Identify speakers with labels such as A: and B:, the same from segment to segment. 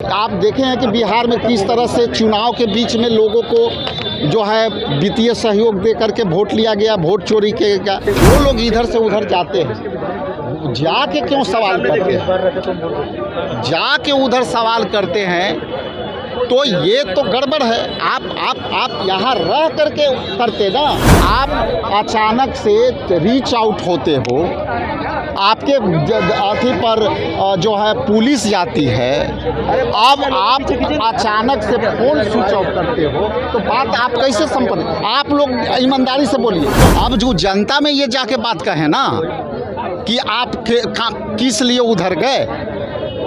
A: आप देखे हैं कि बिहार में किस तरह से चुनाव के बीच में लोगों को जो है वित्तीय सहयोग दे करके वोट लिया गया, वोट चोरी किया गया। वो लोग इधर से उधर जाते हैं, जाके क्यों सवाल करते हैं, जाके उधर सवाल करते हैं, तो ये तो गड़बड़ है। आप यहाँ रह करके करते ना, आप अचानक से रीच आउट होते हो, आपके अथी पर जो है पुलिस जाती है, अब आप अचानक से फोन स्विच ऑफ करते हो, तो बात आप कैसे संपन्न। आप लोग ईमानदारी से बोलिए। अब जो जनता में ये जाके बात कहे ना कि आप किस लिए उधर गए,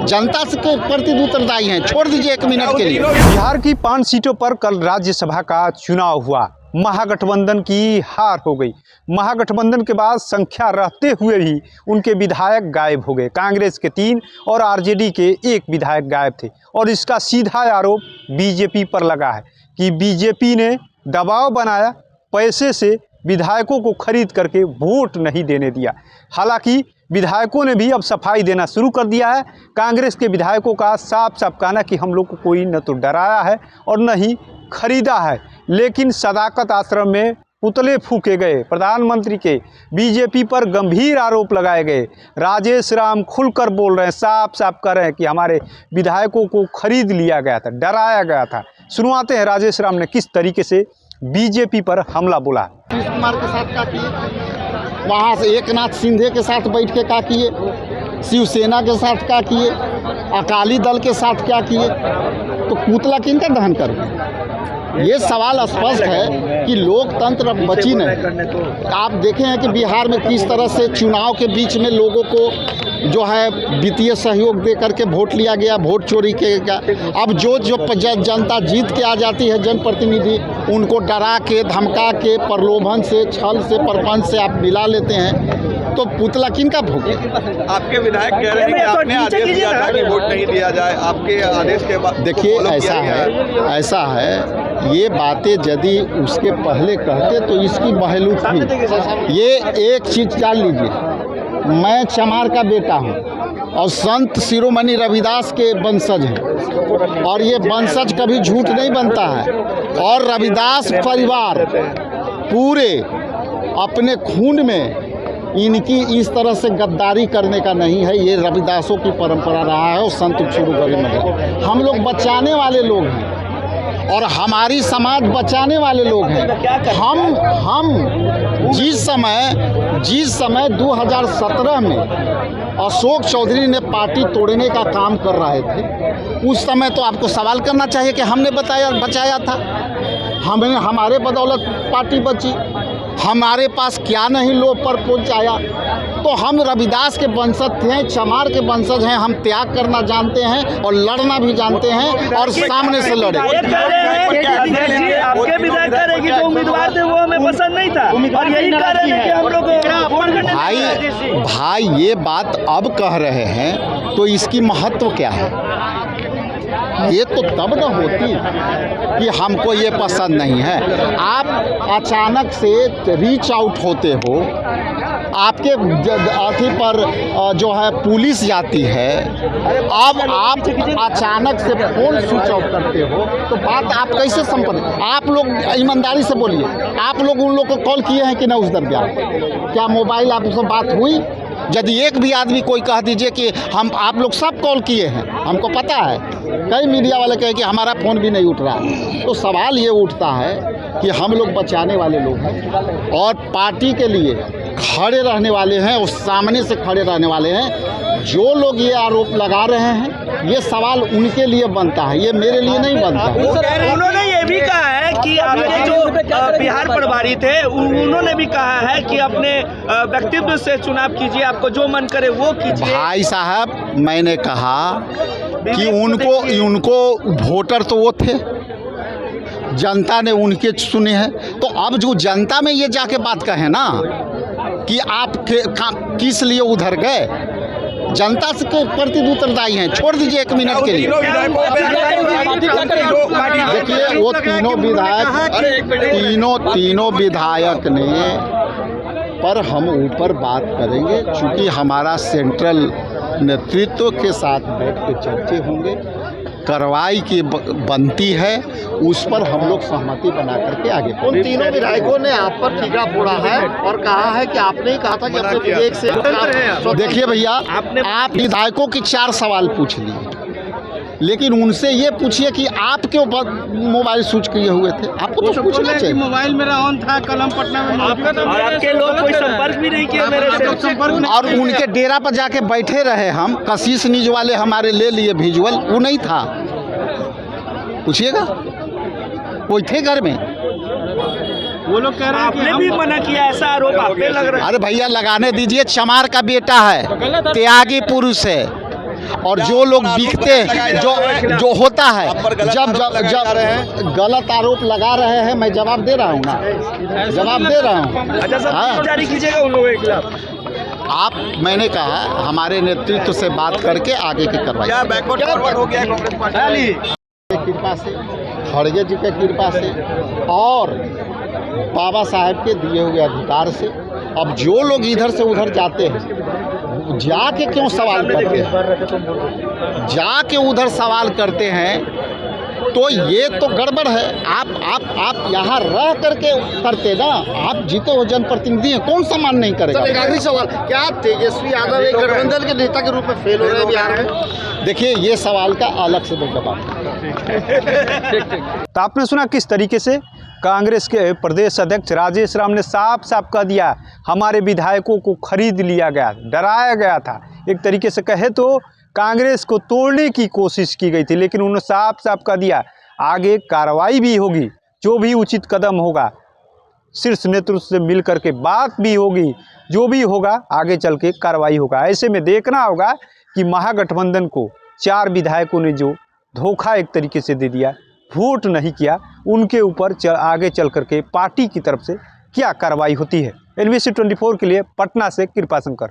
A: जनता से प्रति उत्तरदायी हैं। छोड़ दीजिए 1 मिनट के लिए।
B: बिहार की 5 सीटों पर कल राज्यसभा का चुनाव हुआ। महागठबंधन की हार हो गई। महागठबंधन के बाद संख्या रहते हुए ही उनके विधायक गायब हो गए। कांग्रेस के 3 और आरजेडी के 1 विधायक गायब थे, और इसका सीधा आरोप बीजेपी पर लगा है कि बीजेपी ने दबाव बनाया, पैसे से विधायकों को खरीद करके वोट नहीं देने दिया। हालांकि विधायकों ने भी अब सफाई देना शुरू कर दिया है। कांग्रेस के विधायकों का साफ साफ कहना कि हम लोग को कोई न तो डराया है और न ही खरीदा है, लेकिन सदाकत आश्रम में पुतले फूके गए। प्रधानमंत्री के बीजेपी पर गंभीर आरोप लगाए गए। राजेश राम खुलकर बोल रहे हैं, साफ साफ कर रहे हैं कि हमारे विधायकों को खरीद लिया गया था, डराया गया था। सुनवाते हैं राजेश राम ने किस तरीके से बीजेपी पर हमला बोला।
A: नीतीश कुमार के साथ क्या किए, वहाँ से एकनाथ शिंदे के साथ बैठ के क्या किए, शिवसेना के साथ क्या किए, अकाली दल के साथ क्या किए, तो पुतला किनका दहन कर। ये सवाल स्पष्ट है कि लोकतंत्र अब बची नहीं। आप देखे हैं कि बिहार में किस तरह से चुनाव के बीच में लोगों को जो है वित्तीय सहयोग दे करके वोट लिया गया, वोट चोरी किया गया। अब जो जनता जीत के आ जाती है, जनप्रतिनिधि, उनको डरा के, धमका के, प्रलोभन से, छल से, प्रपंच से आप मिला लेते हैं, तो पुतला किनका भोगे।
C: आपके विधायक कह रहे हैं कि आपने आदेश दिया था कि वोट नहीं दिया जाए, आपके आदेश के बाद
A: देखिए ऐसा है ये बातें यदि उसके पहले कहते तो इसकी बहलूत थी। ये एक चीज़ जान लीजिए, मैं चमार का बेटा हूँ और संत शिरोमणि रविदास के वंशज हैं, और ये वंशज कभी झूठ नहीं बनता है। और रविदास परिवार पूरे अपने खून में इनकी इस तरह से गद्दारी करने का नहीं है। ये रविदासों की परंपरा रहा है और संत शुरू करे। हम लोग बचाने वाले लोग हैं और हमारी समाज बचाने वाले लोग हैं। हम जिस समय 2017 में अशोक चौधरी ने पार्टी तोड़ने का काम कर रहे थे, उस समय तो आपको सवाल करना चाहिए कि हमने बचाया था, हमारे बदौलत पार्टी बची, हमारे पास क्या नहीं लोग पर पहुँचाया। तो हम रविदास के वंशज थे, चमार के वंशज हैं, हम त्याग करना जानते हैं और लड़ना भी जानते हैं, और सामने से लड़े।
D: आपके विधायक कह रहे हैं कि जो उम्मीदवार थे वो हमें पसंद नहीं था, और यही कह रहे हैं कि हम लोग
A: भाई ये बात अब कह रहे हैं तो इसकी महत्व क्या है। ये तो तब न होती कि हमको ये पसंद नहीं है। आप अचानक से रीच आउट होते हो, आपके अथी पर जो है पुलिस जाती है, अब आप अचानक से फोन स्विच ऑफ करते हो, तो बात आप कैसे संपन्न। आप लोग ईमानदारी से बोलिए, आप लोग उन लोग को कॉल किए हैं कि ना उस दरमियान, क्या मोबाइल आपसे बात हुई। यदि एक भी आदमी कोई कह दीजिए कि आप लोग सब कॉल किए हैं, हमको पता है, कई मीडिया वाले कहे कि हमारा फ़ोन भी नहीं उठ रहा, तो सवाल ये उठता है कि हम लोग बचाने वाले लोग हैं और पार्टी के लिए खड़े रहने वाले हैं और सामने से खड़े रहने वाले हैं। जो लोग ये आरोप लगा रहे हैं, ये सवाल उनके लिए बनता है, ये मेरे लिए नहीं बनता।
D: उन्होंने ये भी कहा है कि आपके जो बिहार प्रभारी थे, उन्होंने भी कहा है कि अपने व्यक्तित्व से चुनाव कीजिए, आपको जो मन करे वो कीजिए।
A: भाई साहब, मैंने कहा कि उनको वोटर तो वो थे, जनता ने उनके चुने हैं। तो अब जो जनता में ये जाके बात कहे ना कि आप किस लिए उधर गए, जनता से प्रति उत्तरदायी हैं। छोड़ दीजिए 1 मिनट के लिए। देखिए वो तीनों विधायक ने पर हम ऊपर बात करेंगे, चूँकि हमारा सेंट्रल नेतृत्व के साथ बैठ के चर्चे होंगे। कार्रवाई की बनती है, उस पर हम लोग सहमति बना करके आगे बढ़ेंगे।
E: उन तीनों विधायकों ने आप पर टीका फोड़ा है और कहा है कि आपने ही कहा था कि अपने विवेक से।
A: देखिए भैया, आप विधायकों की 4 सवाल पूछ लिए, लेकिन उनसे ये पूछिए कि आप क्यों मोबाइल स्विच किए हुए थे। आपको तो पूछना चाहिए।
E: मोबाइल मेरा ऑन था कलम पटना में, आपका तो
D: और आपके लोग कोई संपर्क भी नहीं किया मेरे से।
A: और उनके डेरा पर जाके बैठे रहे हम, कशिश न्यूज वाले हमारे ले लिए विजुअल, वो नहीं था। पूछिएगा, कोई थे घर में?
E: वो लोग कह रहे हैं
D: आपने भी मना किया, ऐसा आरोप आप पे लग रहा है।
A: अरे भैया लगाने दीजिए, चमार का बेटा है, त्यागी पुरुष है, और जो लोग बिकते जो होता है, जब गलत आरोप लगा रहे हैं, मैं जवाब दे रहा हूँ ना, जवाब दे रहा हूँ।
D: अच्छा सर,
A: हाँ।
D: जारी कीजिएगा उन लोगों के खिलाफ।
A: आप, मैंने कहा हमारे नेतृत्व से बात करके आगे की कार्रवाई।
C: क्या बैकवर्ड फॉरवर्ड हो गया कांग्रेस पार्टी
A: की कृपा से, खड़गे जी के कृपा से और बाबा साहेब के दिए हुए अधिकार से। अब जो लोग इधर से उधर जाते हैं, जाके क्यों सवाल करते हैं, जाके उधर सवाल करते हैं, तो ये तो गड़बड़ है। आप यहाँ रह करके करते ना, आप जीते हो जनप्रतिनिधि हैं, कौन सा मान नहीं करेगा।
E: एक आखिरी सवाल, क्या तेजस्वी यादव एक गठबंधन के नेता के रूप में फेल हो रहे हैं बिहार में?
A: देखिए, ये सवाल का अलग से जवाब।
B: तो आपने सुना किस तरीके से कांग्रेस के प्रदेश अध्यक्ष राजेश राम ने साफ साफ कह दिया, हमारे विधायकों को खरीद लिया गया, डराया गया था। एक तरीके से कहे तो कांग्रेस को तोड़ने की कोशिश की गई थी, लेकिन उन्होंने साफ साफ कह दिया आगे कार्रवाई भी होगी, जो भी उचित कदम होगा शीर्ष नेतृत्व से मिल करके बात भी होगी, जो भी होगा आगे चल के कार्रवाई होगा। ऐसे में देखना होगा कि महागठबंधन को 4 विधायकों ने जो धोखा एक तरीके से दे दिया, वोट नहीं किया, उनके ऊपर आगे चल करके पार्टी की तरफ से क्या कार्रवाई होती है। NBC 24 के लिए पटना से कृपा शंकर।